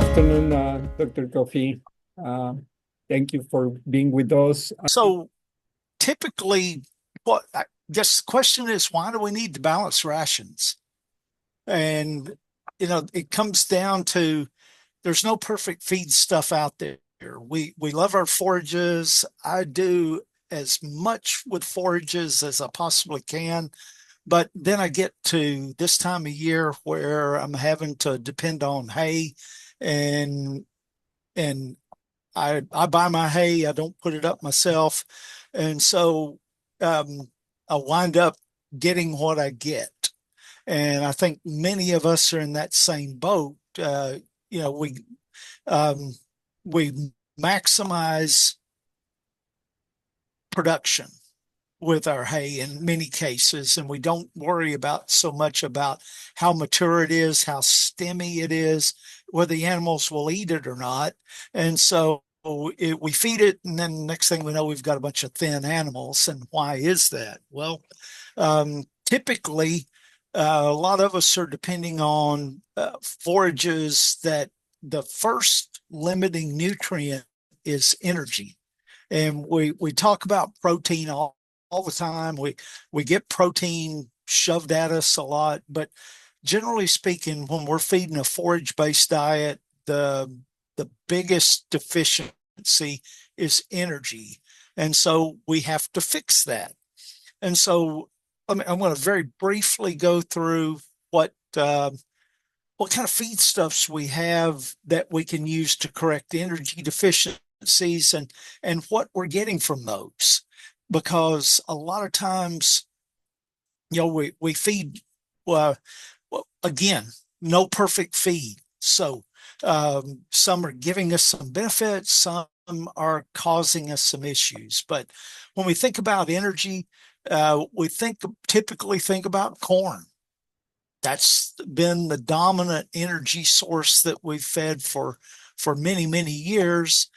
afternoon, Dr. Coffey. Uh, Thank you for being with us. So typically, what I guess the question is, why do we need to balance rations? And it comes down to there's no perfect feed stuff out there. We love our forages. I do as much with forages as I possibly can, but then I get to this time of year where I'm having to depend on hay, and and I buy my hay. I don't put it up myself, and so I wind up getting what I get. And I think many of us are in that same boat. You know, we um, we maximize production with our hay in many cases, and we don't worry about so much about how mature it is, how stemmy it is, whether the animals will eat it or not. And so we feed it, and then the next thing we know, we've got a bunch of thin animals. And why is that? Well, typically, a lot of us are depending on forages that the first limiting nutrient is energy. And we talk about protein all the time. We get protein shoved at us a lot, but generally speaking, when we're feeding a forage-based diet, the biggest deficiency is energy. And so we have to fix that. And so I'm going to very briefly go through what kind of feedstuffs we have that we can use to correct energy deficiencies, and what we're getting from those. Because a lot of times, we feed, well, again, no perfect feed. So some are giving us some benefits, some are causing us some issues. But when we think about energy, we typically think about corn. That's been the dominant energy source that we've fed for many, many years.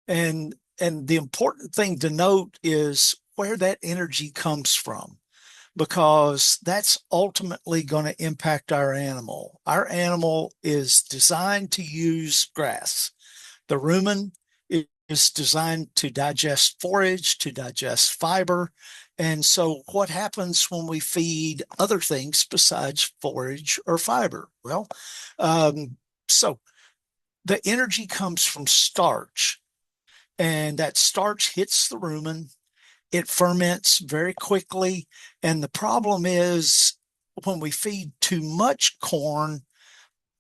And the important thing to note is where that energy comes from, because that's ultimately going to impact our animal. Our animal is designed to use grass. The rumen is designed to digest forage, to digest fiber. And so, what happens when we feed other things besides forage or fiber? Well, so the energy comes from starch, and that starch hits the rumen. It ferments very quickly. And the problem is when we feed too much corn,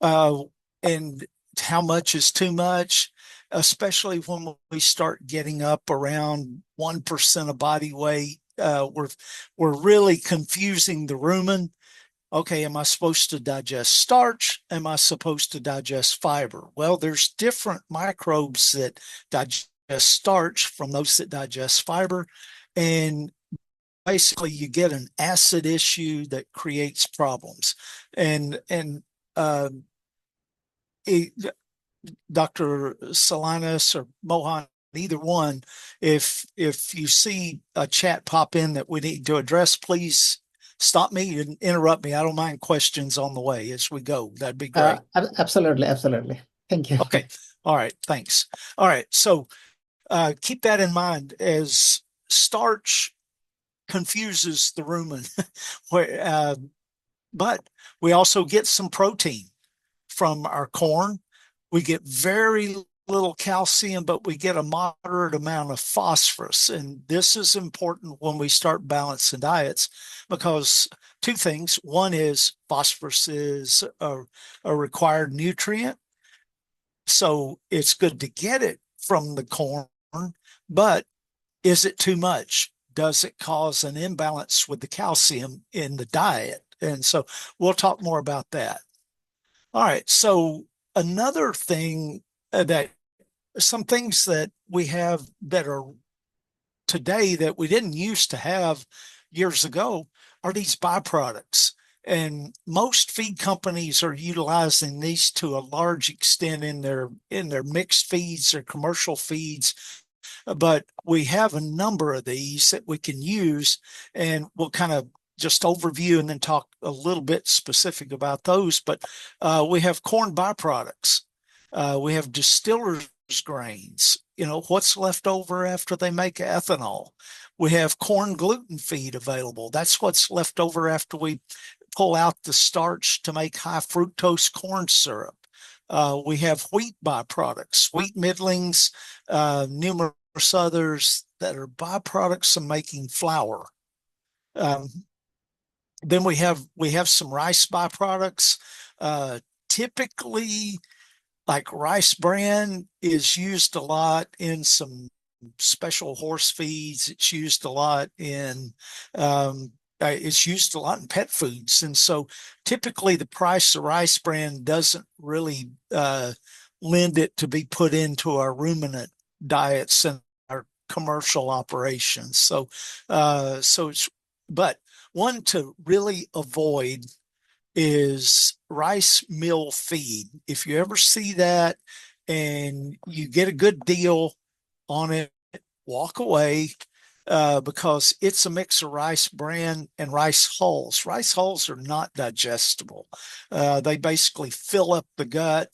uh, and how much is too much, especially when we start getting up around 1% of body weight. We're really confusing the rumen. Okay, am I supposed to digest starch? Am I supposed to digest fiber? Well, there's different microbes that digest starch from those that digest fiber. And basically you get an acid issue that creates problems. And uh, it, Dr. Salinas or Mohan, either one, if you see a chat pop in that we need to address, please stop me and interrupt me. I don't mind questions on the way as we go. That'd be great. Absolutely, absolutely. Thank you. Okay. All right. Thanks. All right. So keep that in mind as starch confuses the rumen. But we also get some protein from our corn. We get very little calcium, but we get a moderate amount of phosphorus. And this is important when we start balancing diets, because two things. One is phosphorus is a required nutrient. So it's good to get it from the corn, but is it too much? Does it cause an imbalance with the calcium in the diet? And so we'll talk more about that. All right. So another thing that some things that we have that are today that we didn't used to have years ago are these byproducts. And most feed companies are utilizing these to a large extent in their mixed feeds or commercial feeds. But we have a number of these that we can use, and we'll kind of just overview and then talk a little bit specific about those. But we have corn byproducts. We have distillers grains, what's left over after they make ethanol. We have corn gluten feed available. That's what's left over after we pull out the starch to make high fructose corn syrup. We have wheat byproducts, wheat middlings, numerous others that are byproducts of making flour. Then we have some rice byproducts. Typically, like rice bran is used a lot in some special horse feeds. It's used a lot in pet foods, and so typically the price of rice bran doesn't really lend it to be put into our ruminant diets and our commercial operations. So it's but one to really avoid is rice mill feed. If you ever see that and you get a good deal on it, walk away because it's a mix of rice bran and rice hulls. Rice hulls are not digestible. They basically fill up the gut.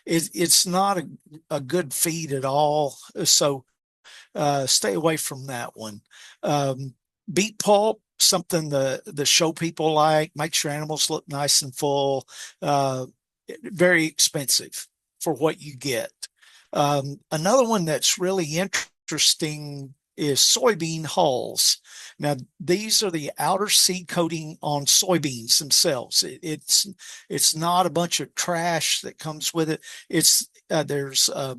It's not a good feed at all. So stay away from that one. Beet pulp, something the show people like, makes your animals look nice and full. Very expensive for what you get. Another one that's really interesting is soybean hulls. Now, these are the outer seed coating on soybeans themselves. It's not a bunch of trash that comes with it. It's there's a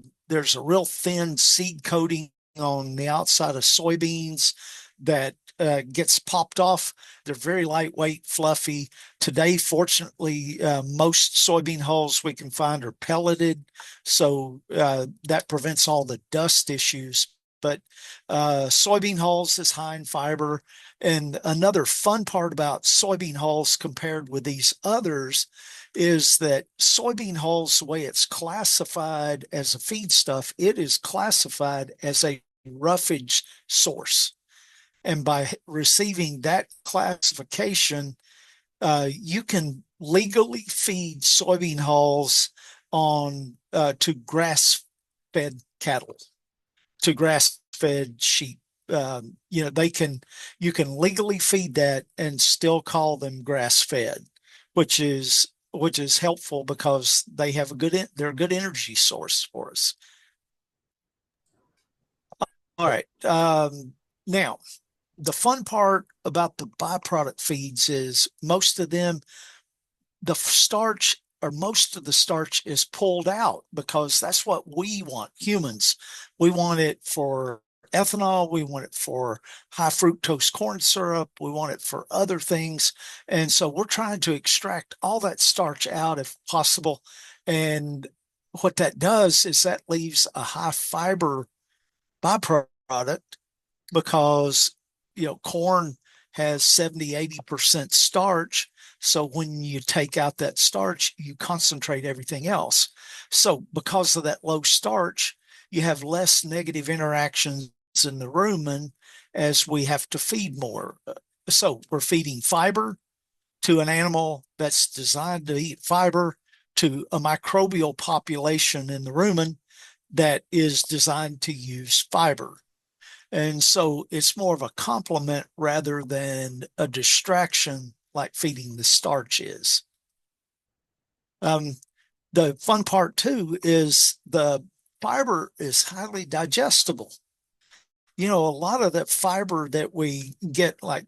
real thin seed coating on the outside of soybeans that gets popped off. They're very lightweight, fluffy. Today, fortunately, most soybean hulls we can find are pelleted, so that prevents all the dust issues. But soybean hulls is high in fiber. And another fun part about soybean hulls compared with these others is that soybean hulls, the way it's classified as a feedstuff, it is classified as a roughage source. And by receiving that classification, you can legally feed soybean hulls on to grass-fed cattle, to grass-fed sheep. You can legally feed that and still call them grass-fed, which is helpful because they're a good energy source for us. All right. Now, the fun part about the byproduct feeds is most of the starch is pulled out because that's what we want, humans. We want it for ethanol. We want it for high fructose corn syrup. We want it for other things. And so we're trying to extract all that starch out if possible. And what that does is that leaves a high fiber byproduct because corn has 70-80% starch. So when you take out that starch, you concentrate everything else. So because of that low starch, you have less negative interactions in the rumen as we have to feed more. So we're feeding fiber to an animal that's designed to eat fiber to a microbial population in the rumen that is designed to use fiber. And so it's more of a complement rather than a distraction like feeding the starch is. The fun part too is the fiber is highly digestible. A lot of that fiber that we get, like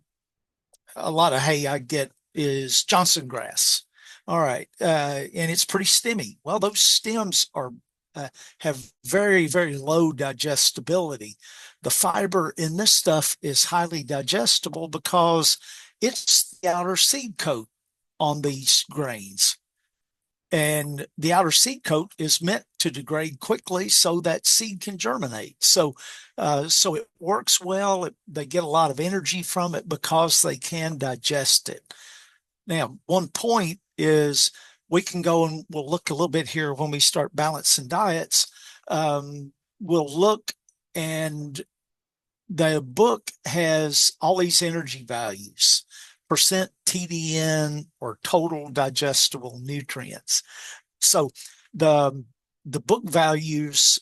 a lot of hay I get, is Johnson grass. All right. And it's pretty stemmy. Well, those stems have very, very low digestibility. The fiber in this stuff is highly digestible because it's the outer seed coat on these grains. And the outer seed coat is meant to degrade quickly so that seed can germinate. So it works well. They get a lot of energy from it because they can digest it. Now, one point is we can go and we'll look a little bit here when we start balancing diets. We'll look, and the book has all these energy values, percent TDN or total digestible nutrients. So the the book values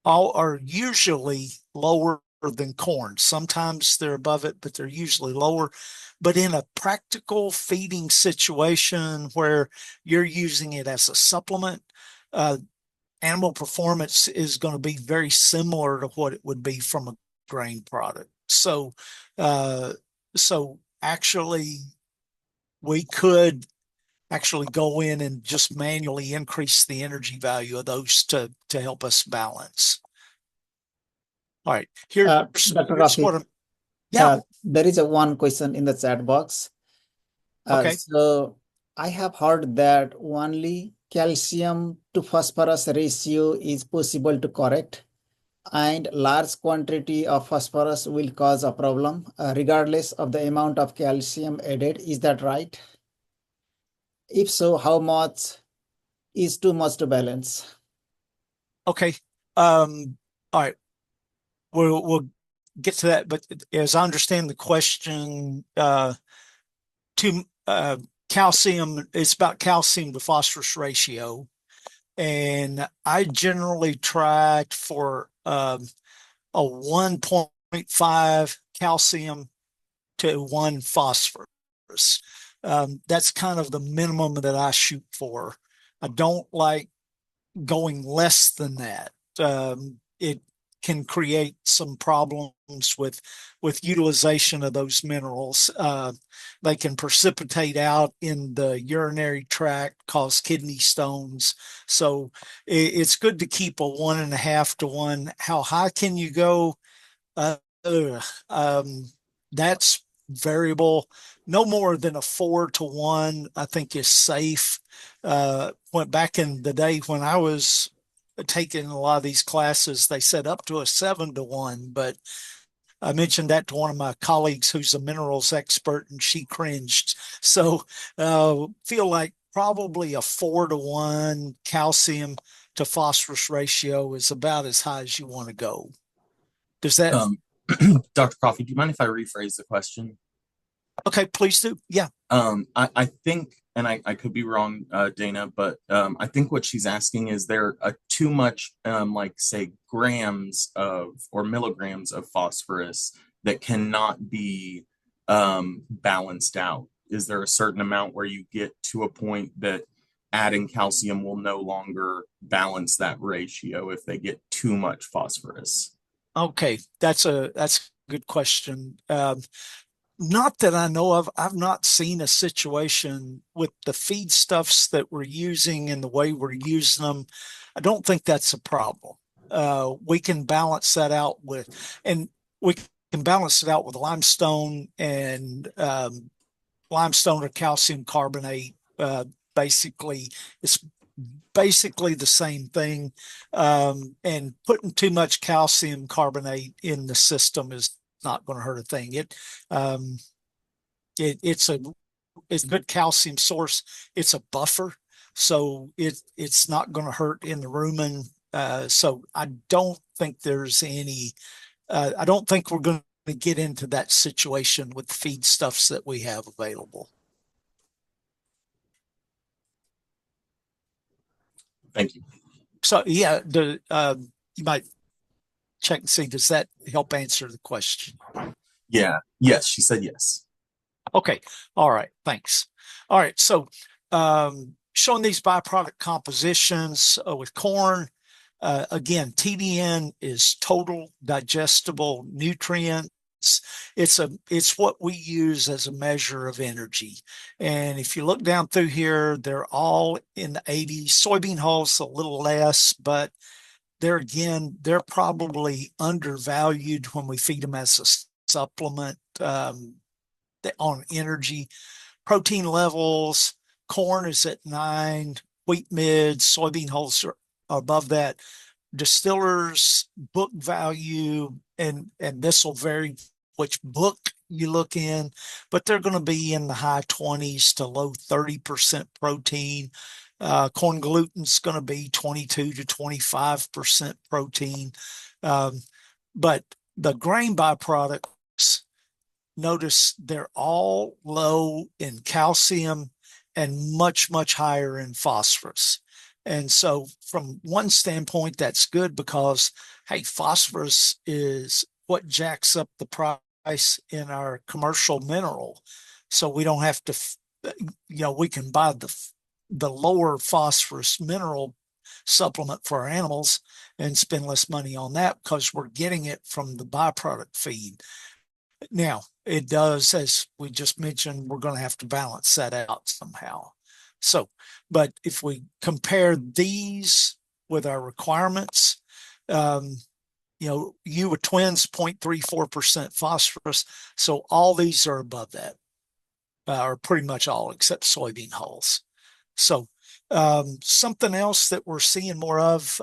all are usually lower than corn. Sometimes they're above it, but they're usually lower. But in a practical feeding situation where you're using it as a supplement, animal performance is going to be very similar to what it would be from a grain product. Uh, so actually, we could actually go in and just manually increase the energy value of those to help us balance. All right, here's Dr. here's Coffey, what I'm. Yeah. there is one question in the chat box. Okay. So I have heard that only calcium to phosphorus ratio is possible to correct, and large quantity of phosphorus will cause a problem, regardless of the amount of calcium added. Is that right? If so, how much is too much to balance? Okay. All right. We'll get to that, but as I understand the question, to calcium, it's about calcium to phosphorus ratio, and I generally tried for a 1.5 calcium to 1 phosphorus. That's kind of the minimum that I shoot for. I don't like going less than that. It can create some problems with utilization of those minerals. They can precipitate out in the urinary tract, cause kidney stones. So it's good to keep a 1.5 to 1. How high can you go? Uh, that's variable. No more than a 4 to 1, I think, is safe. Went back in the day when I was taking a lot of these classes, they said up to a 7 to 1, but I mentioned that to one of my colleagues who's a minerals expert, and she cringed. So feel like probably a 4 to 1 calcium to phosphorus ratio is about as high as you want to go. Does that? Dr. Coffey, do you mind if I rephrase the question? Okay, please do. Yeah. I think, and I could be wrong, Dana, but I think what she's asking is there too much, like say grams of or milligrams of phosphorus that cannot be balanced out? Is there a certain amount where you get to a point that adding calcium will no longer balance that ratio if they get too much phosphorus? Okay, that's a good question. Not that I know of. I've not seen a situation with the feedstuffs that we're using and the way we're using them. I don't think that's a problem. We can balance that out and we can balance it out with limestone and limestone or calcium carbonate. Basically, it's basically the same thing. And putting too much calcium carbonate in the system is not going to hurt a thing. It's a good calcium source. It's a buffer, so it's not going to hurt in the rumen. So I don't think there's any. I don't think we're going to get into that situation with feedstuffs that we have available. Thank you. So yeah, you might check and see, does that help answer the question? Yeah. Yes, she said yes. Okay. All right. Thanks. All right. So showing these byproduct compositions with corn. Again, TDN is total digestible nutrients. It's what we use as a measure of energy. And if you look down through here, they're all in the 80s. Soybean hulls a little less, but they're probably undervalued when we feed them as a supplement on energy. Protein levels, corn is at 9, wheat mid, soybean hulls are above that. Distillers book value, and this will vary which book you look in, but they're going to be in the high 20s to low 30% protein. Corn gluten's going to be 22 to 25% protein. But the grain byproducts, notice they're all low in calcium and much, much higher in phosphorus. And so from one standpoint, that's good because, hey, phosphorus is what jacks up the price in our commercial mineral. So we don't have to, we can buy the lower phosphorus mineral supplement for our animals and spend less money on that because we're getting it from the byproduct feed. Now, it does, as we just mentioned, we're going to have to balance that out somehow. So, but if we compare these with our requirements, you with twins, 0.34% phosphorus. So all these are above that, or pretty much all except soybean hulls. So something else that we're seeing more of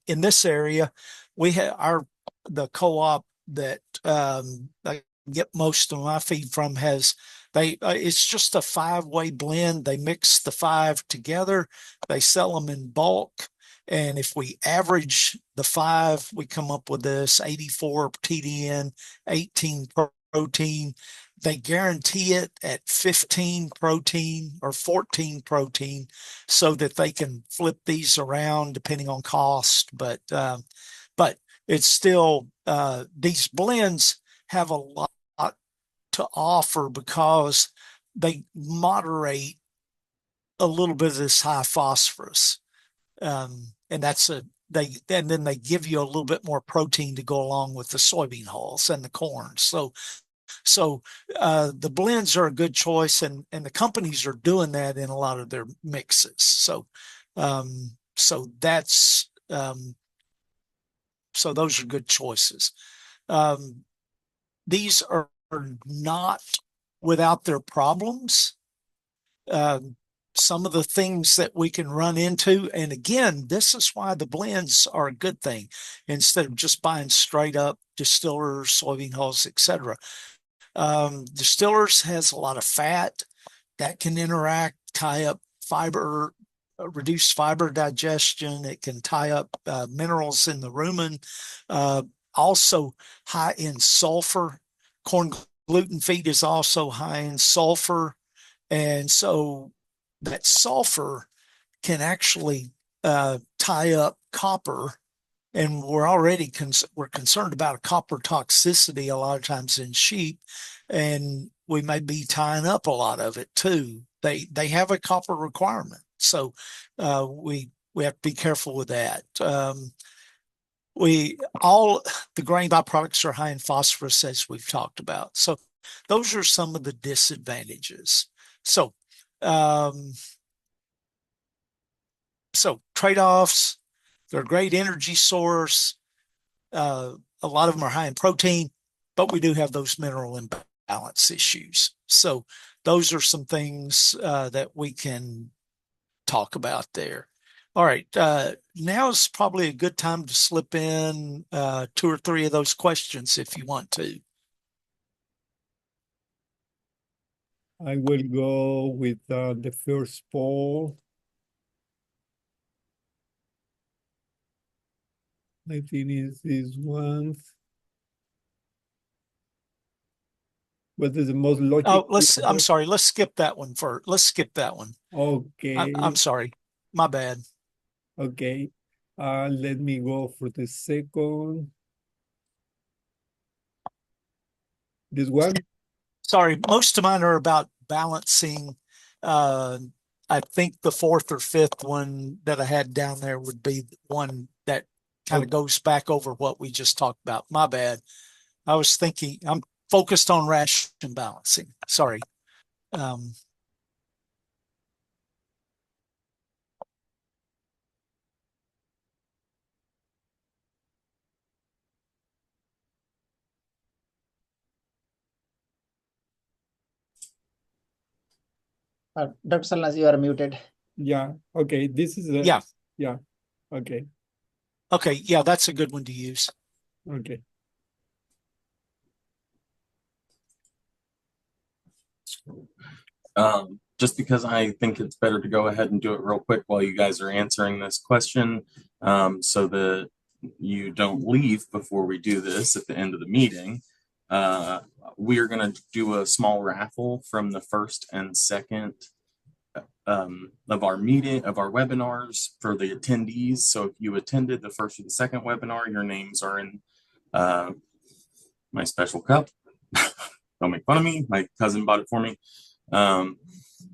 in this area, we have the co-op that I get most of my feed from it's just a 5-way blend. They mix the 5 together. They sell them in bulk. And if we average the 5, we come up with this 84 TDN, 18 protein. They guarantee it at 15 protein or 14 protein so that they can flip these around depending on cost. But it's still, these blends have a lot to offer because they moderate a little bit of this high phosphorus. And then they give you a little bit more protein to go along with the soybean hulls and the corn. So the blends are a good choice, and the companies are doing that in a lot of their mixes. So that's so those are good choices. These are not without their problems. Some of the things that we can run into, and again, this is why the blends are a good thing instead of just buying straight up distillers, soybean hulls, etc. Distillers has a lot of fat that can interact, tie up fiber, reduce fiber digestion. It can tie up minerals in the rumen. Also high in sulfur. Corn gluten feed is also high in sulfur. And so that sulfur can actually tie up copper. And we're already we're concerned about a copper toxicity a lot of times in sheep, and we may be tying up a lot of it too. They have a copper requirement, so we have to be careful with that. All the grain byproducts are high in phosphorus, as we've talked about. So those are some of the disadvantages. So trade-offs. They're a great energy source. A lot of them are high in protein, but we do have those mineral imbalance issues. So those are some things that we can talk about there. All right. Now is probably a good time to slip in 2 or 3 of those questions if you want to. I will go with the first poll. I think it's this one. What is the most logical? Oh, I'm sorry. Let's skip that one first. Let's skip that one. Okay. I'm sorry. My bad. Okay. Let me go for the second. This one? Sorry, most of mine are about balancing. I think the 4th or 5th one that I had down there would be one that kind of goes back over what we just talked about. My bad. I was thinking I'm focused on ration balancing. Sorry. Dr. Salnas, you are muted. Yeah. Okay. This is a Yeah. Yeah. Okay. Okay. Yeah, that's a good one to use. Okay. Just because I think it's better to go ahead and do it real quick while you guys are answering this question, so that you don't leave before we do this at the end of the meeting. We are going to do a small raffle from the first and second of our meeting, of our webinars for the attendees. So if you attended the first or the second webinar, your names are in my special cup. Don't make fun of me. My cousin bought it for me.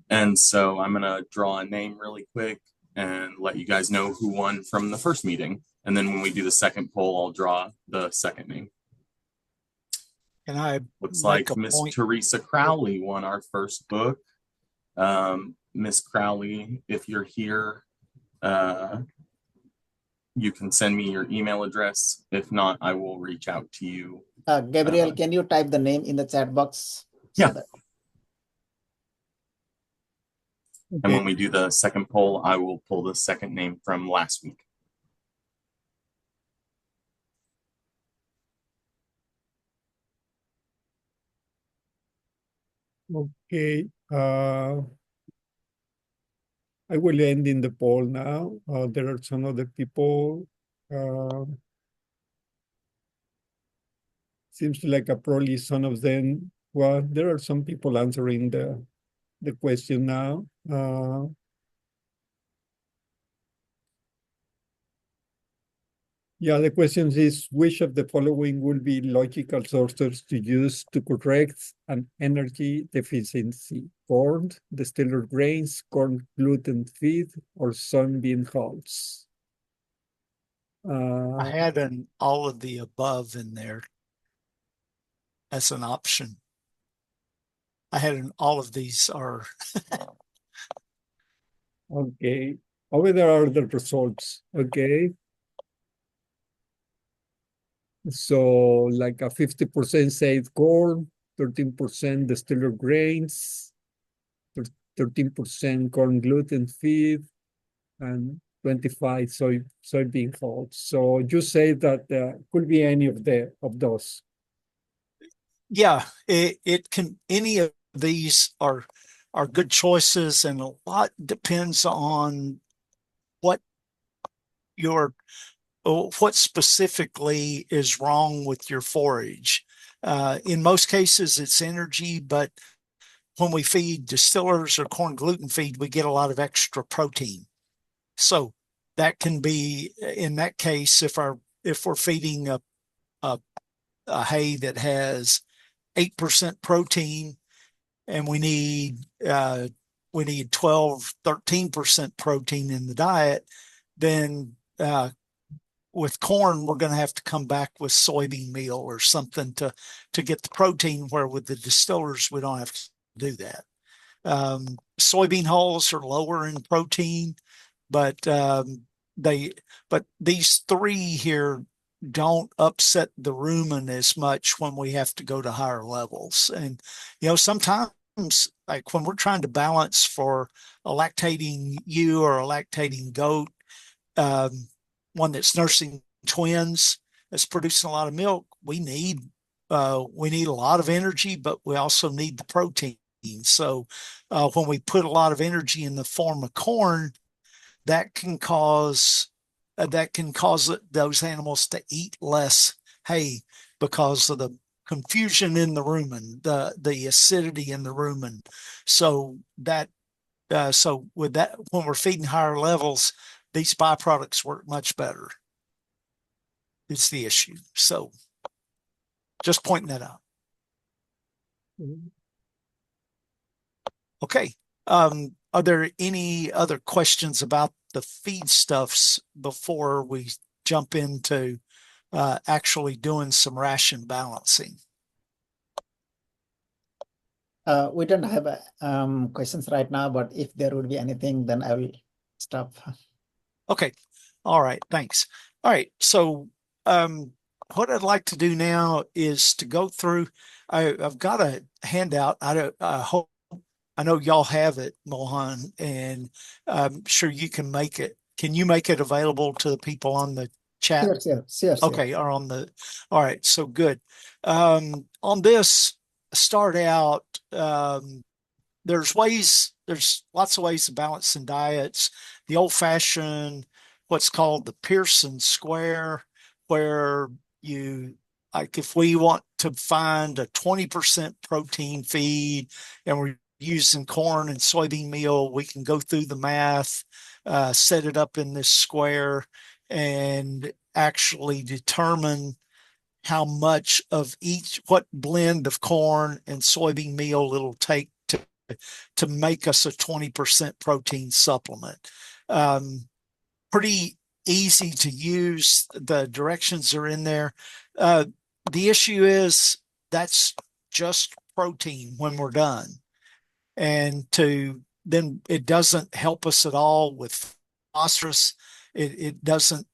And so I'm going to draw a name really quick and let you guys know who won from the first meeting. And then when we do the second poll, I'll draw the second name. And I Looks make like a Miss point. Teresa Crowley won our first book. Miss Crowley, if you're here, you can send me your email address. If not, I will reach out to you. Gabriel, can you type the name in the chat box? Yeah. That... And when we do the second poll, I will pull the second name from last week. Okay. I will end in the poll now. There are some other people. Seems like probably some of them. Well, there are some people answering the question now. Yeah, the question is, which of the following will be logical sources to use to correct an energy deficiency? Corn, distilled grains, corn gluten feed, or soybean hulls? I had an all of the above in there as an option. I had an all of these are. Okay. Over there are the results. Okay. So like a 50% said corn, 13% distilled grains, 13% corn gluten feed, and 25 soybean hulls. So you say that could be any of those. Yeah, it can, any of these are good choices, and a lot depends on what what specifically is wrong with your forage. In most cases, it's energy, but when we feed distillers or corn gluten feed, we get a lot of extra protein. So that can be, in that case, if we're feeding a hay that has 8% protein and we need 12, 13% protein in the diet, then with corn, we're going to have to come back with soybean meal or something to get the protein, where with the distillers, we don't have to do that. Soybean hulls are lower in protein, but these three here don't upset the rumen as much when we have to go to higher levels. And, sometimes, like when we're trying to balance for a lactating ewe or a lactating goat, one that's nursing twins, that's producing a lot of milk, we need a lot of energy, but we also need the protein. So when we put a lot of energy in the form of corn, that can cause those animals to eat less hay because of the confusion in the rumen, the acidity in the rumen. So with that, when we're feeding higher levels, these byproducts work much better. It's the issue. So just pointing that out. Okay. Are there any other questions about the feedstuffs before we jump into actually doing some ration balancing? We don't have questions right now, but if there would be anything, then I will stop. Okay. All right. Thanks. All right. So what I'd like to do now is to go through. I've got a handout. I know y'all have it, Mohan, and I'm sure you can make it. Can you make it available to the people on the chat? Sure. Okay, or on the, all right, so good. On this, start out, there's lots of ways to balance in diets. The old-fashioned, what's called the Pearson square, where like if we want to find a 20% protein feed and we're using corn and soybean meal, we can go through the math, set it up in this square, and actually determine how much of each, what blend of corn and soybean meal it'll take to make us a 20% protein supplement. Pretty easy to use. The directions are in there. The issue is that's just protein when we're done. And then it doesn't help us at all with phosphorus. It doesn't,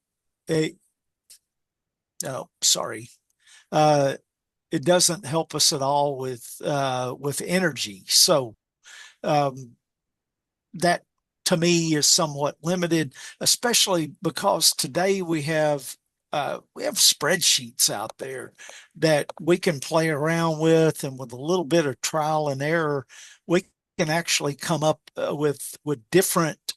sorry. It doesn't help us at all with energy. So that to me is somewhat limited, especially because today we have spreadsheets out there that we can play around with, and with a little bit of trial and error, we can actually come up with different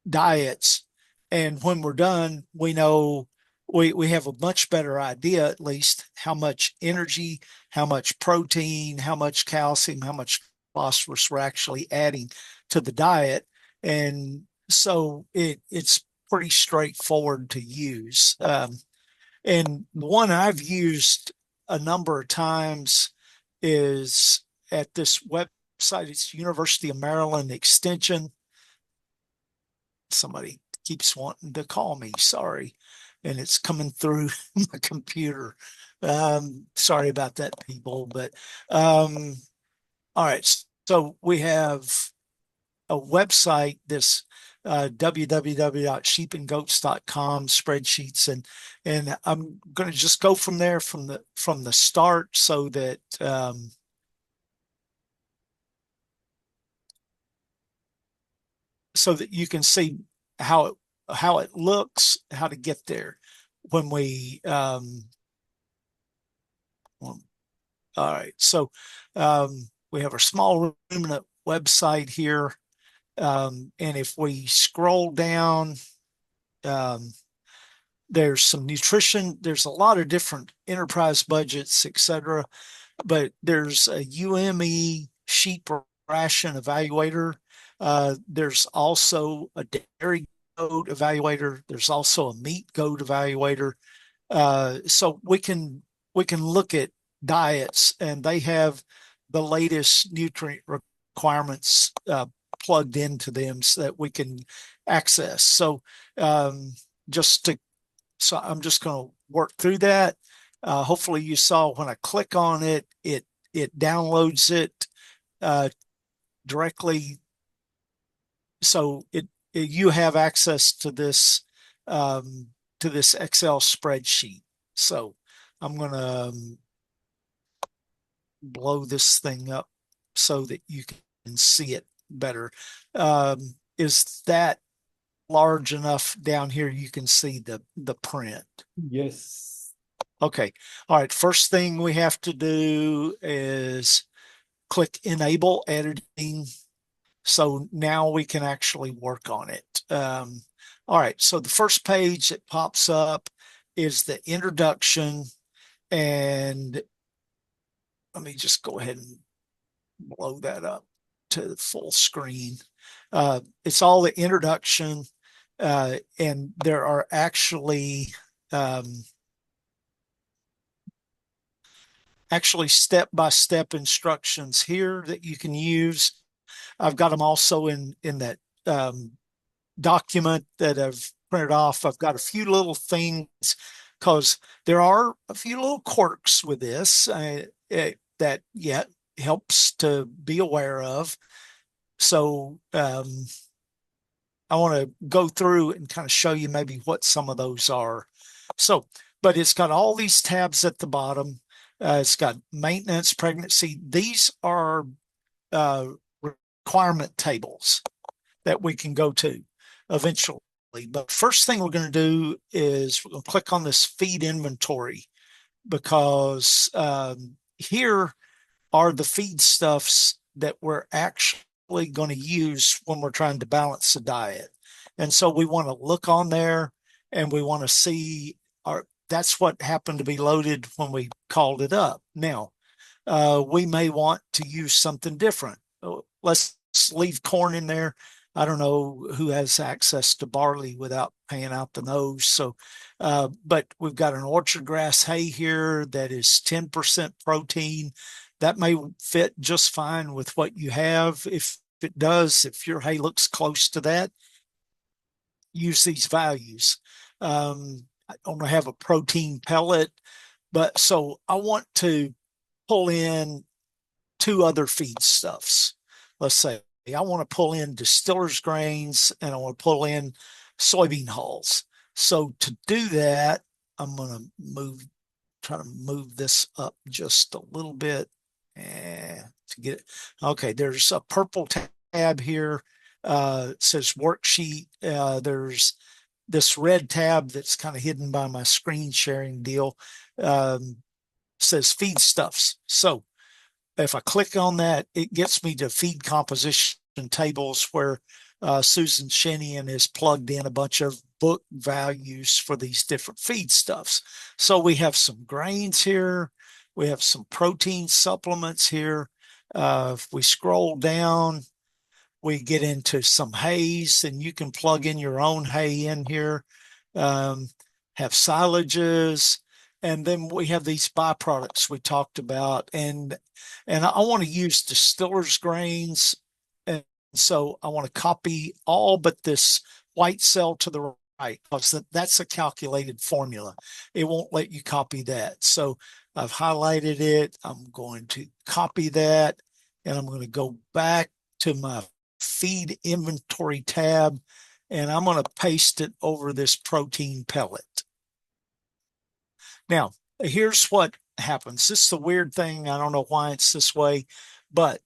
diets. And when we're done, we know we have a much better idea, at least, how much energy, how much protein, how much calcium, how much phosphorus we're actually adding to the diet. And so it's pretty straightforward to use. And the one I've used a number of times is at this website. It's University of Maryland Extension. Somebody keeps wanting to call me, sorry, and it's coming through my computer. Sorry about that, people. But all right, so we have a website, this www.sheepandgoats.com spreadsheets, and I'm going to just go from there from the start, so that you can see how it looks, how to get there. When we all right, so we have our small ruminant website here, and if we scroll down, there's some nutrition. There's a lot of different enterprise budgets, etc. But there's a UME sheep ration evaluator. There's also a dairy goat evaluator. There's also a meat goat evaluator. So we can look at diets, and they have the latest nutrient requirements plugged into them so that we can access. So I'm just going to work through that. Hopefully you saw when I click on it, it downloads it directly. So you have access to this Excel spreadsheet. So I'm going to blow this thing up so that you can see it better. Is that large enough down here? You can see the print. Yes. Okay. All right. First thing we have to do is click Enable Editing. So now we can actually work on it. All right. So the first page that pops up is the introduction. And let me just go ahead and blow that up to the full screen. It's all the introduction, and there are actually step-by-step instructions here that you can use. I've got them also in that document that I've printed off. I've got a few little things, because there are a few little quirks with this that helps to be aware of. So I want to go through and kind of show you maybe what some of those are. So, but it's got all these tabs at the bottom. It's got maintenance, pregnancy. These are requirement tables that we can go to eventually. But first thing we're going to do is we're going to click on this feed inventory, because here are the feedstuffs that we're actually going to use when we're trying to balance the diet. And so we want to look on there, and we want to see that's what happened to be loaded when we called it up. Now, we may want to use something different. Let's leave corn in there. I don't know who has access to barley without paying out the nose. So, but we've got an orchard grass hay here that is 10% protein. That may fit just fine with what you have. If it does, if your hay looks close to that, use these values. I don't have a protein pellet, but so I want to pull in two other feedstuffs. Let's say I want to pull in distiller's grains and I want to pull in soybean hulls. So to do that, I'm going to try to move this up just a little bit to get it. Okay, there's a purple tab here. It says worksheet. There's this red tab that's kind of hidden by my screen sharing deal. Says feedstuffs. So if I click on that, it gets me to feed composition tables where Susan Shenian has plugged in a bunch of book values for these different feedstuffs. So we have some grains here. We have some protein supplements here. If we scroll down, we get into some hays, and you can plug in your own hay in here. Have silages, and then we have these byproducts we talked about, and I want to use distiller's grains, and so I want to copy all but this white cell to the right, because that's a calculated formula. It won't let you copy that. So I've highlighted it. I'm going to copy that, and I'm going to go back to my feed inventory tab, and I'm going to paste it over this protein pellet. Now, here's what happens. This is the weird thing. I don't know why it's this way, but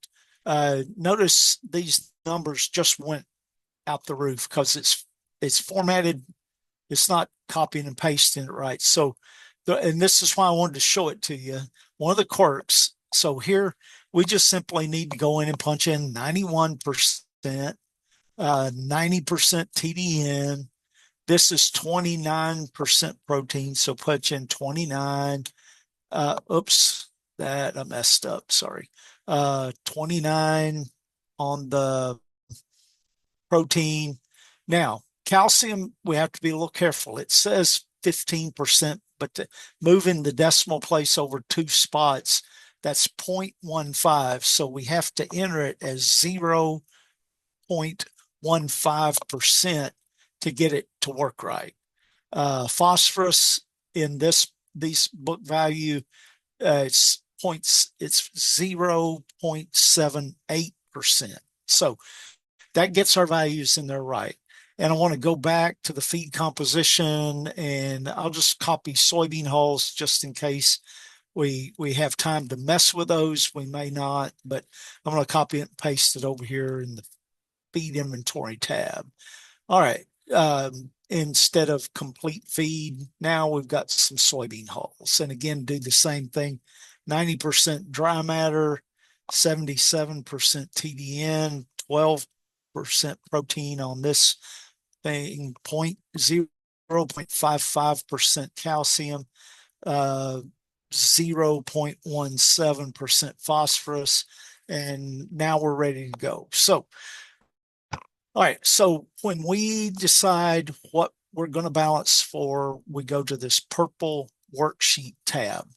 notice these numbers just went out the roof because it's formatted. It's not copying and pasting it right. So, and this is why I wanted to show it to you. One of the quirks. So here we just simply need to go in and punch in 91%, 90% TDN. This is 29% protein, so punch in 29. Oops, that I messed up, sorry. 29 on the protein. Now, calcium, we have to be a little careful. It says 15%, but moving the decimal place over 2 spots, that's 0.15. So we have to enter it as 0.15% to get it to work right. Phosphorus in these book value, it's 0.78%. So that gets our values in there right. And I want to go back to the feed composition, and I'll just copy soybean hulls just in case we have time to mess with those. We may not, but I'm going to copy it and paste it over here in the feed inventory tab. All right. Instead of complete feed, now we've got some soybean hulls. And again, do the same thing. 90% dry matter, 77% TDN, 12% protein on this thing, 0.55% calcium, 0.17% phosphorus, and now we're ready to go. So, all right, so when we decide what we're going to balance for, we go to this purple worksheet tab,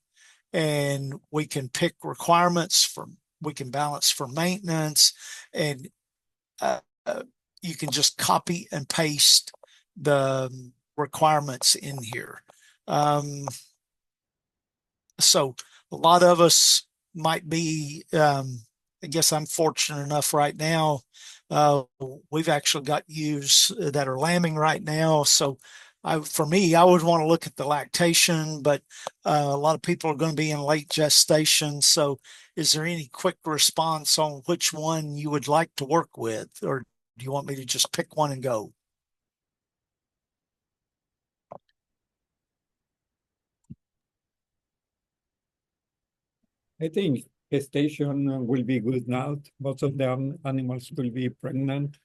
and we can pick requirements we can balance for maintenance, and you can just copy and paste the requirements in here. So a lot of us might be, I guess I'm fortunate enough right now. We've actually got ewes that are lambing right now. So for me, I would want to look at the lactation, but a lot of people are going to be in late gestation. So is there any quick response on which one you would like to work with? Or do you want me to just pick one and go? I think gestation will be good now. Most of the animals will be pregnant.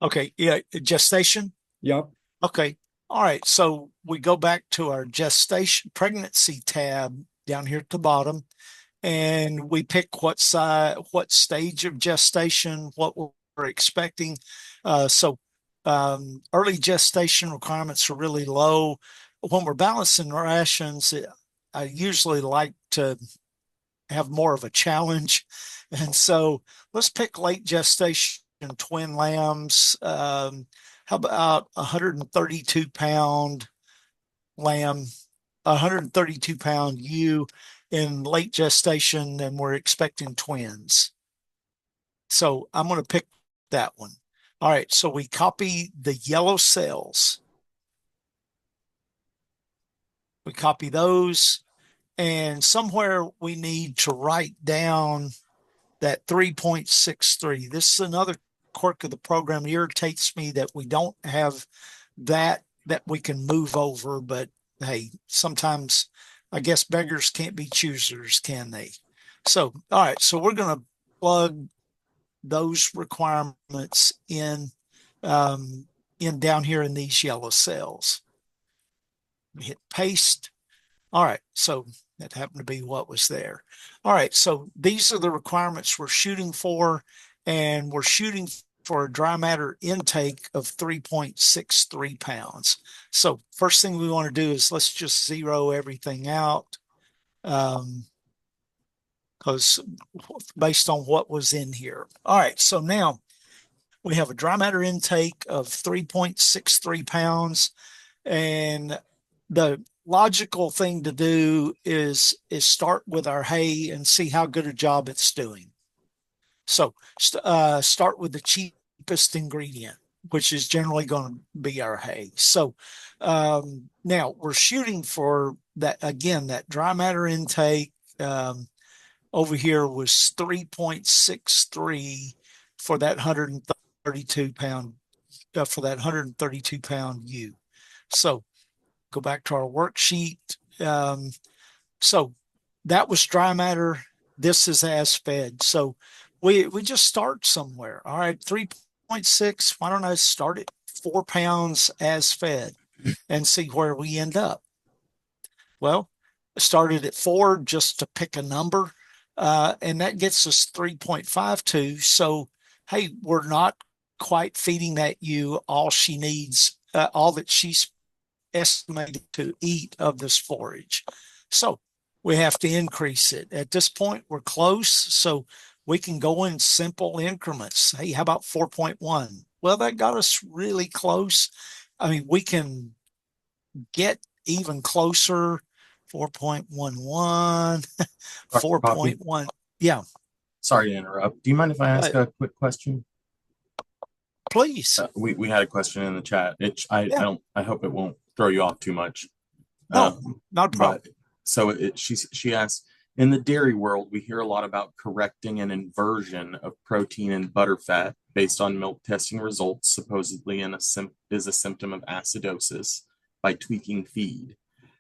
Okay, yeah, gestation? Yep. Okay, all right. So we go back to our gestation pregnancy tab down here at the bottom, and we pick what stage of gestation, what we're expecting. Early gestation requirements are really low. When we're balancing rations, I usually like to have more of a challenge. And so let's pick late gestation twin lambs. How about 132 pound lamb, 132 pound ewe in late gestation, and we're expecting twins. So I'm going to pick that one. All right, so we copy the yellow cells. We copy those, and somewhere we need to write down that 3.63. This is another quirk of the program. It irritates me that we don't have that we can move over, but hey, sometimes I guess beggars can't be choosers, can they? So, all right, so we're going to plug those requirements in down here in these yellow cells. Hit paste. All right, so that happened to be what was there. All right, so these are the requirements we're shooting for, and we're shooting for a dry matter intake of 3.63 pounds. So first thing we want to do is let's just zero everything out, because based on what was in here. All right, so now we have a dry matter intake of 3.63 pounds, and the logical thing to do is start with our hay and see how good a job it's doing. So start with the cheapest ingredient, which is generally going to be our hay. So now we're shooting for that, again, that dry matter intake over here was 3.63 for that 132 pound ewe. So go back to our worksheet. So that was dry matter. This is as fed. So we just start somewhere. All right, 3.6. Why don't I start at 4 pounds as fed and see where we end up? Well, I started at 4 just to pick a number, and that gets us 3.52. So, hey, we're not quite feeding that ewe all she needs, all that she's estimated to eat of this forage. So we have to increase it. At this point, we're close, so we can go in simple increments. Hey, how about 4.1? Well, that got us really close. I mean, we can get even closer. 4.11, 4.1. Yeah. Sorry to interrupt. Do you mind if I ask a quick question? Please. We had a question in the chat. I hope it won't throw you off too much. No, not a problem. So she asked, in the dairy world, we hear a lot about correcting an inversion of protein and butter fat based on milk testing results, supposedly is a symptom of acidosis by tweaking feed.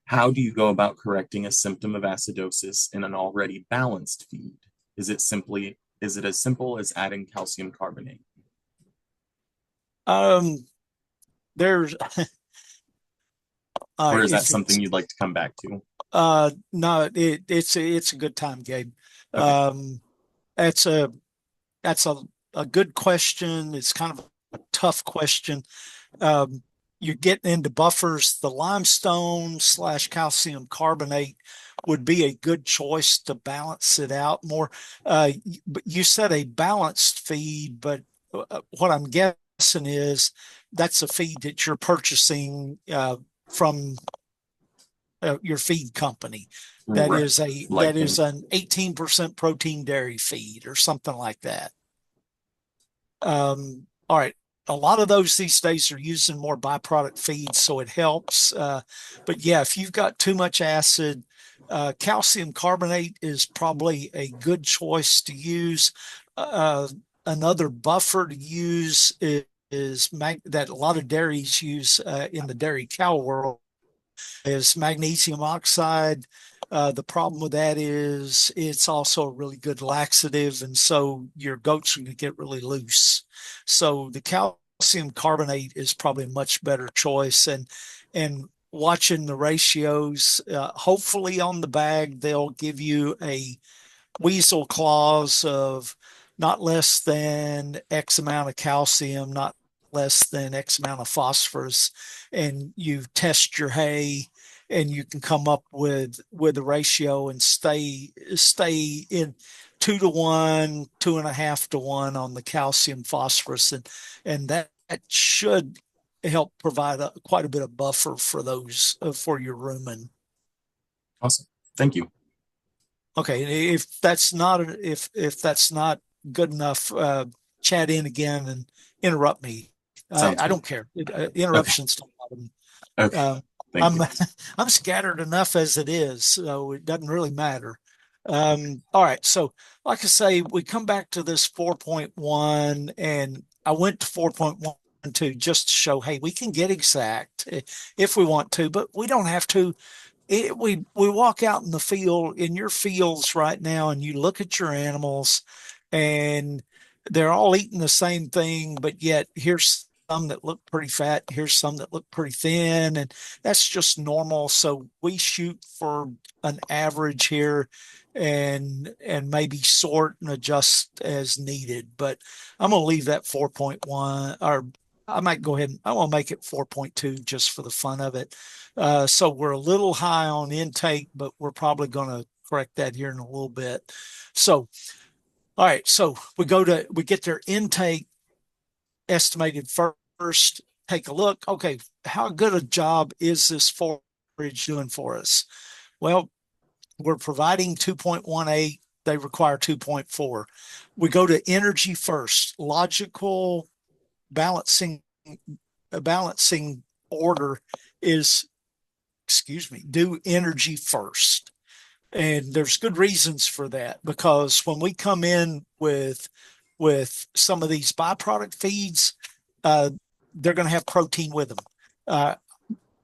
How do you go about correcting a symptom of acidosis in an already balanced feed? Is it as simple as adding calcium carbonate? There's or is that something you'd like to come back to? No, it's a good time, Gabe. Okay. That's a good question. It's kind of a tough question. You're getting into buffers. The limestone / calcium carbonate would be a good choice to balance it out more. But you said a balanced feed, but what I'm guessing is that's a feed that you're purchasing from your feed company. That Right. is an 18% protein dairy feed or something like that. All right. A lot of those these days are using more byproduct feeds, so it helps. But yeah, if you've got too much acid, calcium carbonate is probably a good choice to use. Another buffer to use is that a lot of dairies use in the dairy cow world is magnesium oxide. The problem with that is it's also a really good laxative, and so your goats are going to get really loose. So the calcium carbonate is probably a much better choice. And watching the ratios. Hopefully on the bag, they'll give you a weasel clause of not less than X amount of calcium, not less than X amount of phosphorus, and you test your hay and you can come up with a ratio and stay in 2 to 1, 2.5 to 1 on the calcium phosphorus, and that should help provide quite a bit of buffer for those for your rumen. Awesome. Thank you. Okay, if that's not good enough, chat in again and interrupt me. I don't care. Interruptions don't bother me. Okay. Thank you. I'm scattered enough as it is, so it doesn't really matter. All right, so like I say, we come back to this 4.1, and I went to 4.12 just to show, hey, we can get exact if we want to, but we don't have to. We walk out in the field, in your fields right now, and you look at your animals, and they're all eating the same thing, but yet here's some that look pretty fat, here's some that look pretty thin, and that's just normal. So we shoot for an average here, and maybe sort and adjust as needed. But I'm going to leave that 4.1, or I might go ahead and I want to make it 4.2 just for the fun of it. So we're a little high on intake, but we're probably going to correct that here in a little bit. So, all right, so we get their intake estimated first, take a look. Okay, how good a job is this forage doing for us? Well, we're providing 2.18. They require 2.4. We go to energy first. Logical balancing order is, do energy first. And there's good reasons for that, because when we come in with some of these byproduct feeds, they're going to have protein with them.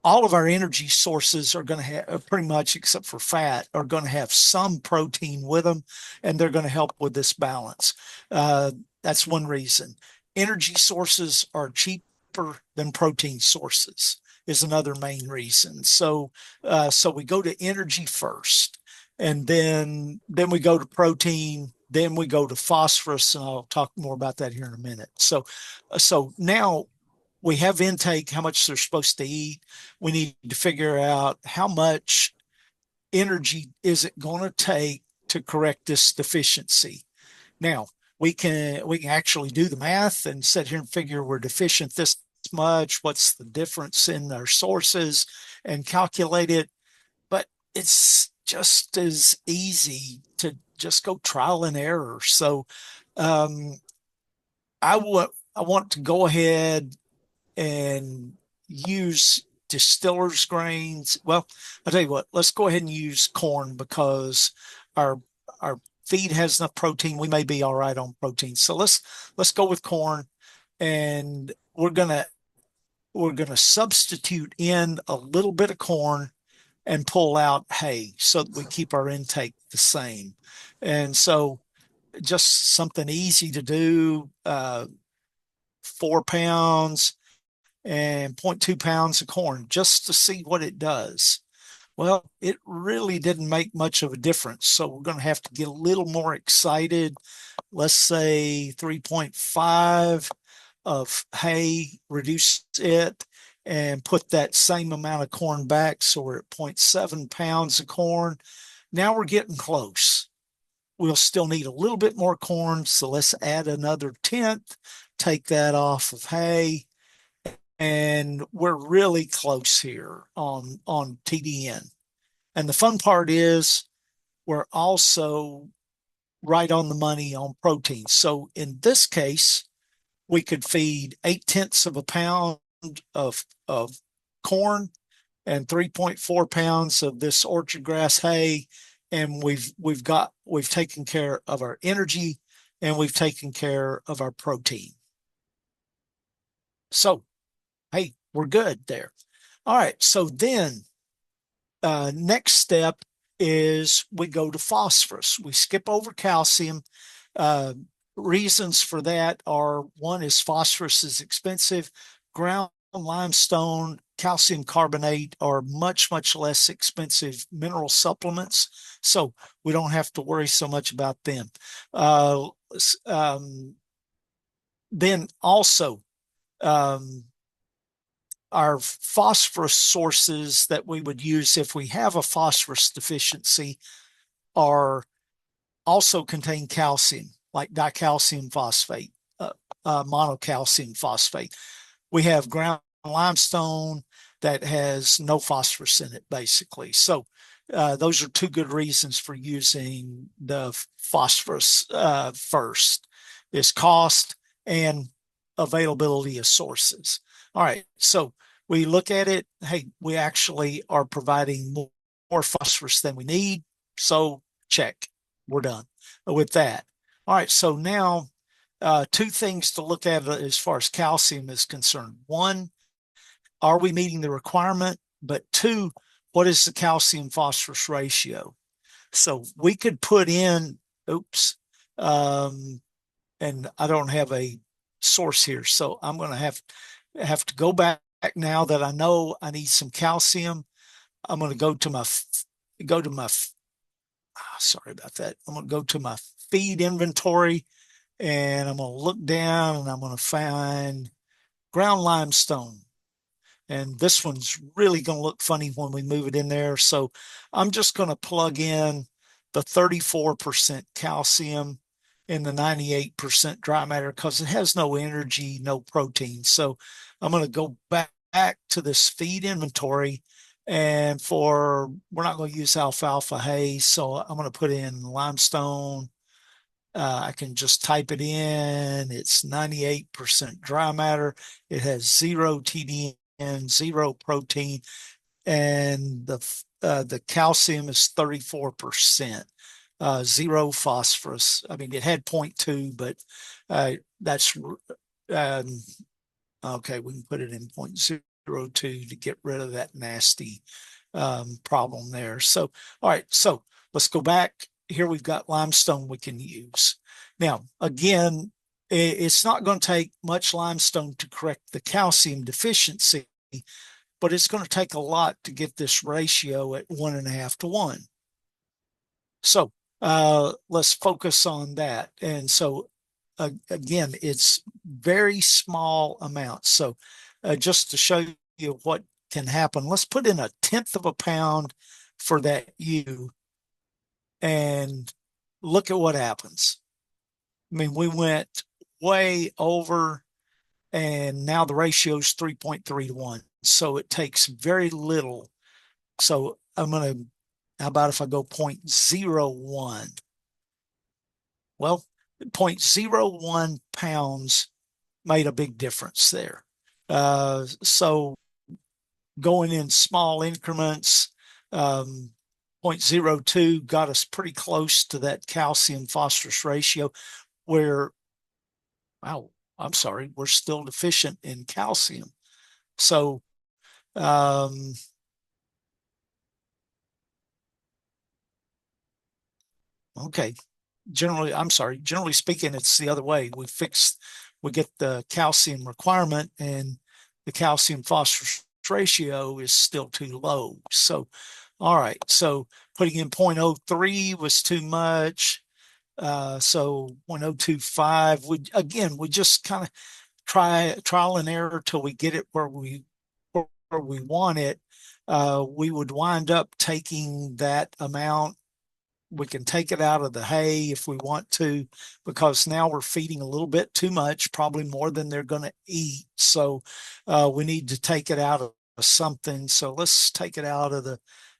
All of our energy sources are going to have, pretty much except for fat, are going to have some protein with them, and they're going to help with this balance. That's one reason. Energy sources are cheaper than protein sources is another main reason. So we go to energy first, and then we go to protein, then we go to phosphorus, and I'll talk more about that here in a minute. So now we have intake, how much they're supposed to eat. We need to figure out how much energy is it going to take to correct this deficiency. Now, we can actually do the math and sit here and figure we're deficient this much, what's the difference in our sources, and calculate it. But it's just as easy to just go trial and error. So I want to go ahead and use distillers grains. Well, I'll tell you what, let's go ahead and use corn, because our feed has enough protein. We may be all right on protein. So let's go with corn, and we're gonna substitute in a little bit of corn and pull out hay so that we keep our intake the same. And so just something easy to do, 4 pounds and 0.2 pounds of corn just to see what it does. Well, it really didn't make much of a difference. So we're going to have to get a little more excited. Let's say 3.5 of hay, reduce it, and put that same amount of corn back. So we're at 0.7 pounds of corn. Now we're getting close. We'll still need a little bit more corn. So let's add another tenth, take that off of hay. And we're really close here on TDN. And the fun part is we're also right on the money on protein. So in this case, we could feed 0.8 of a pound of corn and 3.4 pounds of this orchard grass hay. And we've taken care of our energy, and we've taken care of our protein. So, hey, we're good there. All right. So then next step is we go to phosphorus. We skip over calcium. Reasons for that are, one is phosphorus is expensive. Ground limestone, calcium carbonate are much, much less expensive mineral supplements. So we don't have to worry so much about them. Then also, our phosphorus sources that we would use if we have a phosphorus deficiency are also contain calcium, like dicalcium phosphate, monocalcium phosphate. We have ground limestone that has no phosphorus in it, basically. So those are two good reasons for using the phosphorus first, is cost and availability of sources. All right, so we look at it, hey, we actually are providing more phosphorus than we need, so check, we're done with that. All right, so now two things to look at as far as calcium is concerned. One, are we meeting the requirement? But two, what is the calcium phosphorus ratio? So we could put in, and I don't have a source here, so I'm going to have to go back now that I know I need some calcium. I'm going to go to my sorry about that. I'm going to go to my feed inventory, and I'm going to look down, and I'm going to find ground limestone. And this one's really going to look funny when we move it in there. So I'm just going to plug in the 34% calcium and the 98% dry matter because it has no energy, no protein. So I'm going to go back to this feed inventory, and we're not going to use alfalfa hay. So I'm going to put in limestone. I can just type it in. It's 98% dry matter. It has 0 TDN, 0 protein, and the calcium is 34%. 0 phosphorus. I mean, it had 0.2, but that's okay. We can put it in 0.02 to get rid of that nasty problem there. So, all right. So let's go back. Here we've got limestone we can use. Now, again, it's not going to take much limestone to correct the calcium deficiency, but it's going to take a lot to get this ratio at 1.5 to 1. So let's focus on that. And so again, it's very small amounts. So just to show you what can happen, let's put in 1/10 of a pound for that U and look at what happens. I mean, we went way over, and now the ratio is 3.3 to 1. So it takes very little. So I'm going to, how about if I go 0.01? Well, 0.01 pounds made a big difference there. So going in small increments, 0.02 got us pretty close to that calcium phosphorus ratio where, wow, I'm sorry, we're still deficient in calcium. So, okay, generally speaking, it's the other way. We get the calcium requirement, and the calcium phosphorus ratio is still too low. So, all right, so putting in 0.03 was too much. So 0.025, we just kind of trial and error till we get it where we want it. We would wind up taking that amount. We can take it out of the hay if we want to, because now we're feeding a little bit too much, probably more than they're going to eat. So we need to take it out of something. So let's take it out of the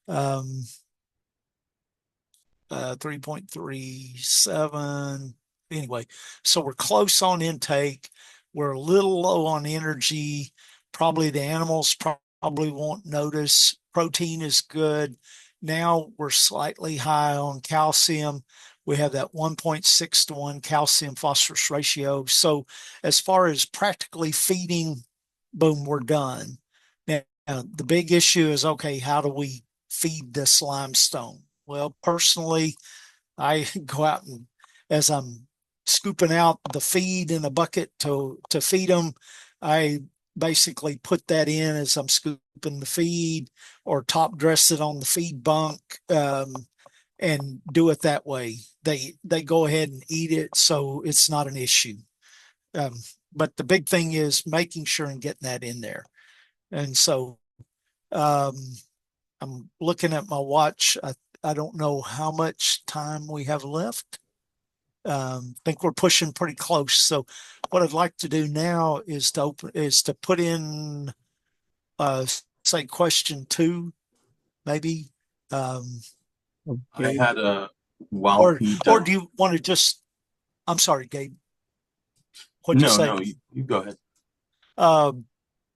3.37. Anyway, so we're close on intake. We're a little low on energy. Probably the animals probably won't notice. Protein is good. Now we're slightly high on calcium. We have that 1.6 to 1 calcium phosphorus ratio. So as far as practically feeding, boom, we're done. Now, the big issue is, okay, how do we feed this limestone? Well, personally, I go out and as I'm scooping out the feed in a bucket to feed them, I basically put that in as I'm scooping the feed, or top dress it on the feed bunk, and do it that way. They go ahead and eat it, so it's not an issue. But the big thing is making sure and getting that in there. And so I'm looking at my watch. I don't know how much time we have left. I think we're pushing pretty close. So what I'd like to do now is to put in say question 2, maybe. I Okay. had a while Or he or does. do you want to just, I'm sorry, Gabe. What'd you say? No, you go ahead.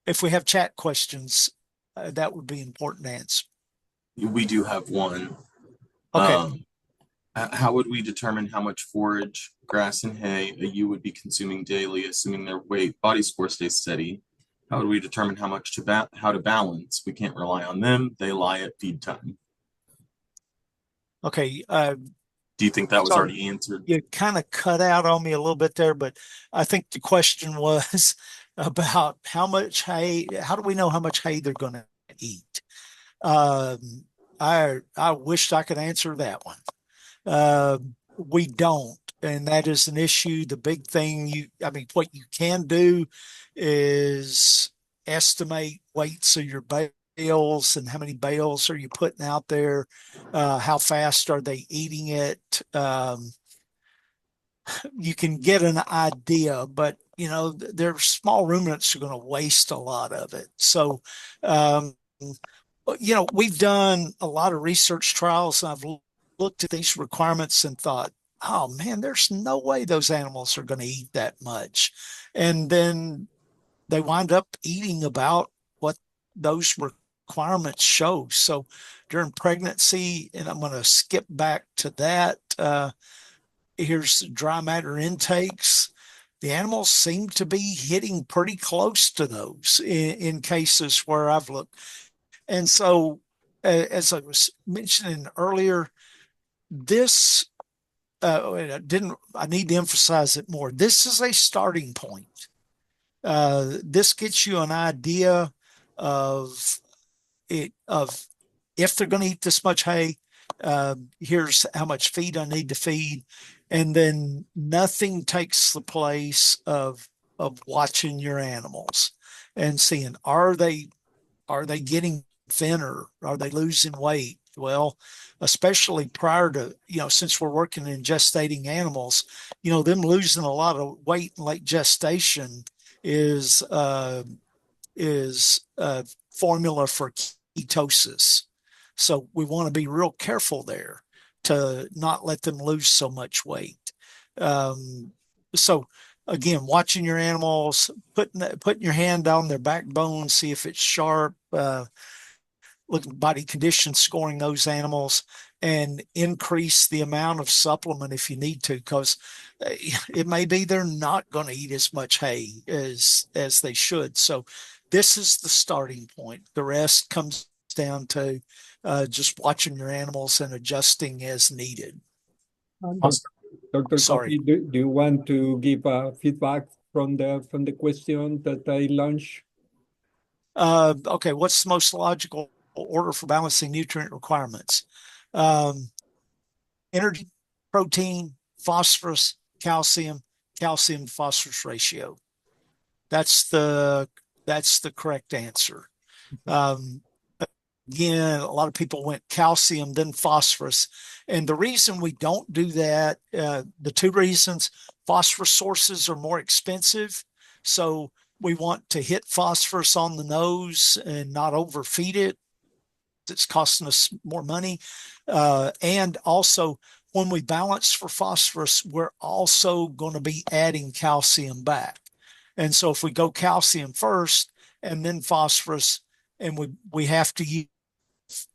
If we have chat questions, that would be important to answer. We do have one. Okay. How would we determine how much forage, grass, and hay a ewe would be consuming daily, assuming their weight, body score stays steady? How would we determine how much how to balance? We can't rely on them. They lie at feed time. Okay. Do you think that was Sorry. already answered? You kind of cut out on me a little bit there, but I think the question was about how much hay, how do we know how much hay they're going to eat? I wished I could answer that one. We don't, and that is an issue. The big thing what you can do is estimate weights of your bales and how many bales are you putting out there, how fast are they eating it. You can get an idea, but their small ruminants are going to waste a lot of it. So, we've done a lot of research trials. I've looked at these requirements and thought, oh man, there's no way those animals are going to eat that much. And then they wind up eating about what those requirements show. So during pregnancy, and I'm going to skip back to that, here's dry matter intakes. The animals seem to be hitting pretty close to those in cases where I've looked. And so, as I was mentioning earlier, this I need to emphasize it more. This is a starting point. This gets you an idea of if they're going to eat this much hay, here's how much feed I need to feed. And then nothing takes the place of watching your animals and seeing, are they getting thinner? Are they losing weight? Well, especially prior to, since we're working in gestating animals, them losing a lot of weight in late gestation is formula for ketosis. So we want to be real careful there to not let them lose so much weight. So again, watching your animals, putting your hand on their backbone, see if it's sharp, looking at body condition, scoring those animals, and increase the amount of supplement if you need to, because it may be they're not going to eat as much hay as they should. So this is the starting point. The rest comes down to just watching your animals and adjusting as needed. Dr. Sorry. Coffey, do you want to give feedback from the question that I launched? Okay, what's the most logical order for balancing nutrient requirements? Energy, protein, phosphorus, calcium phosphorus ratio. That's the correct answer. Again, a lot of people went calcium, then phosphorus. And the reason we don't do that, the two reasons: phosphorus sources are more expensive. So we want to hit phosphorus on the nose and not overfeed it. It's costing us more money. And also, when we balance for phosphorus, we're also going to be adding calcium back. And so if we go calcium first and then phosphorus, and we have to use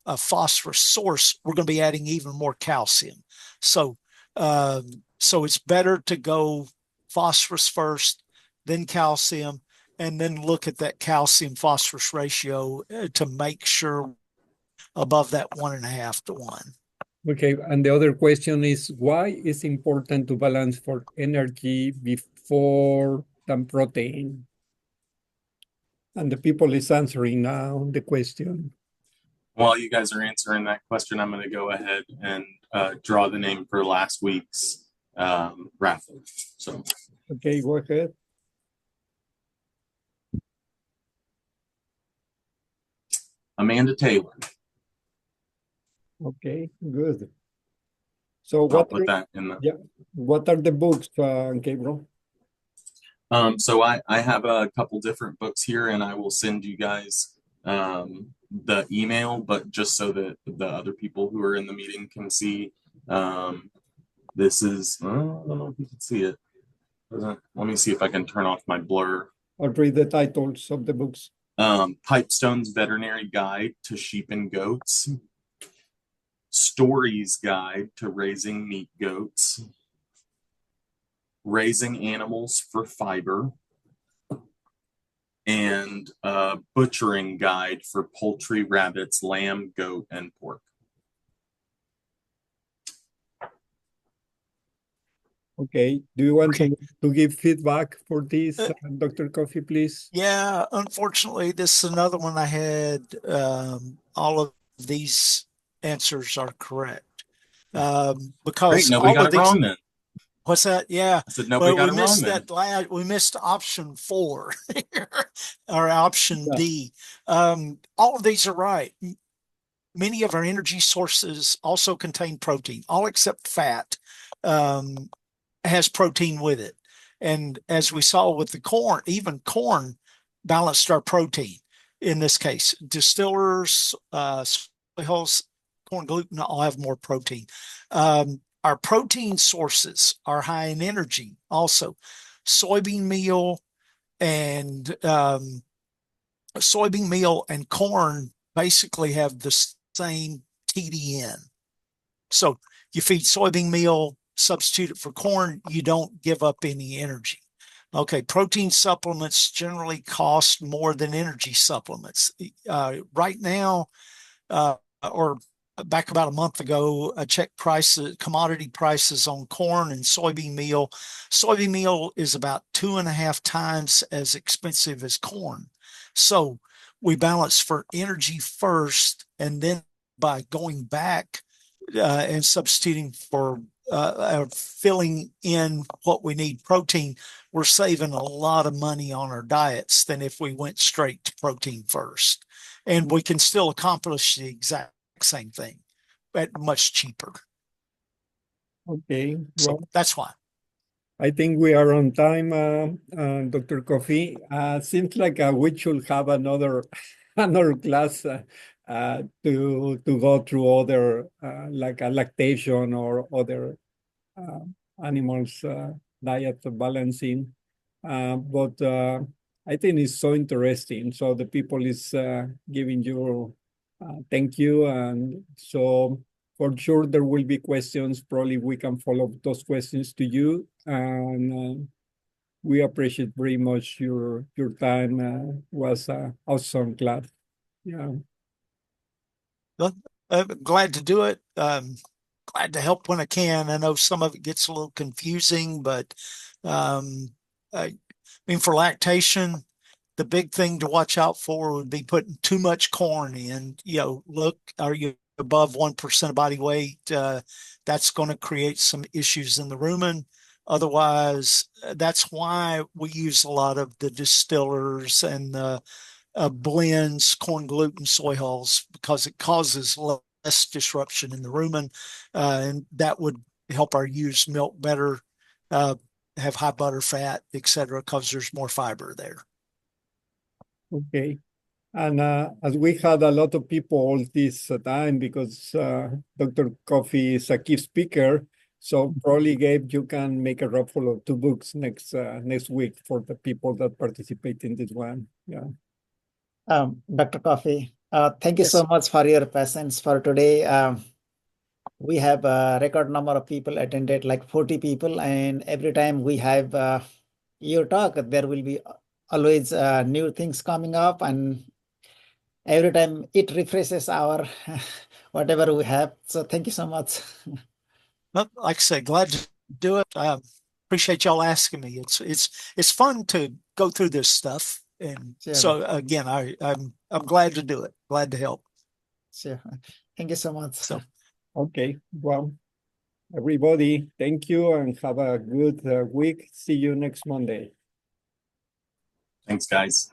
a phosphorus source, we're going to be adding even more calcium. So it's better to go phosphorus first, then calcium, and then look at that calcium phosphorus ratio to make sure above that 1.5 to 1. Okay, and the other question is, why is important to balance for energy before than protein? And the people is answering now the question. While you guys are answering that question, I'm going to go ahead and draw the name for last week's raffle. So, Okay, go ahead. Amanda Taylor. Okay, good. So I'll put that in the. what are the books, Gabriel? So I have a couple different books here, and I will send you guys the email, but just so that the other people who are in the meeting can see. This is, I don't know if you can see it. Let me see if I can turn off my blur. I'll read the titles of the books. Pipestone's Veterinary Guide to Sheep and Goats. Story's Guide to Raising Meat Goats. Raising Animals for Fiber. And Butchering Guide for Poultry, Rabbits, Lamb, Goat, and Pork. Okay, do you want to give feedback for this, Dr. Coffey, please? Yeah, unfortunately, this is another one I had. All of these answers are correct. Because Great, nobody got it wrong then. What's that? Yeah. I said nobody got it wrong then. We missed option 4 or option D. All of these are right. Many of our energy sources also contain protein, all except fat has protein with it. And as we saw with the corn, even corn balanced our protein in this case. Distillers, soy hulls, corn gluten all have more protein. Our protein sources are high in energy also. Soybean meal and corn basically have the same TDN. So you feed soybean meal, substitute it for corn, you don't give up any energy. Okay, protein supplements generally cost more than energy supplements. Right now, or back about a month ago, I checked commodity prices on corn and soybean meal. Soybean meal is about 2.5 times as expensive as corn. So we balance for energy first, and then by going back and substituting for filling in what we need protein, we're saving a lot of money on our diets than if we went straight to protein first. And we can still accomplish the exact same thing, but much cheaper. Okay, so that's why. I think we are on time, Dr. Coffey. Seems like we should have another class to go through other like a lactation or other animals diet balancing. But I think it's so interesting. So the people is giving you thank you, and so for sure there will be questions. Probably we can follow up those questions to you, and we appreciate very much your time. Was awesome class. Yeah. Well, I'm glad to do it. Glad to help when I can. I know some of it gets a little confusing, but I mean, for lactation, the big thing to watch out for would be putting too much corn in. Look, are you above 1% of body weight? That's going to create some issues in the rumen. Otherwise, that's why we use a lot of the distillers and the blends, corn gluten, soy hulls, because it causes less disruption in the rumen, and that would help our use milk better, have high butter fat, etc., because there's more fiber there. Okay. And as we had a lot of people all this time, because Dr. Coffey is a key speaker, so probably, Gabe, you can make a raffle of 2 books next week for the people that participate in this one. Yeah. Dr. Coffey, thank you so much for your presence for today. We have a record number of people attended, like 40 people, and every time we have your talk, there will be always new things coming up, and every time it refreshes our whatever we have. So thank you so much. Well, like I said, glad to do it. Appreciate y'all asking me. It's fun to go through this stuff, And Sure. so again, I'm glad to do it. Glad to help. Sure. Thank you so much. So Okay, well, everybody, thank you and have a good week. See you next Monday. Thanks, guys.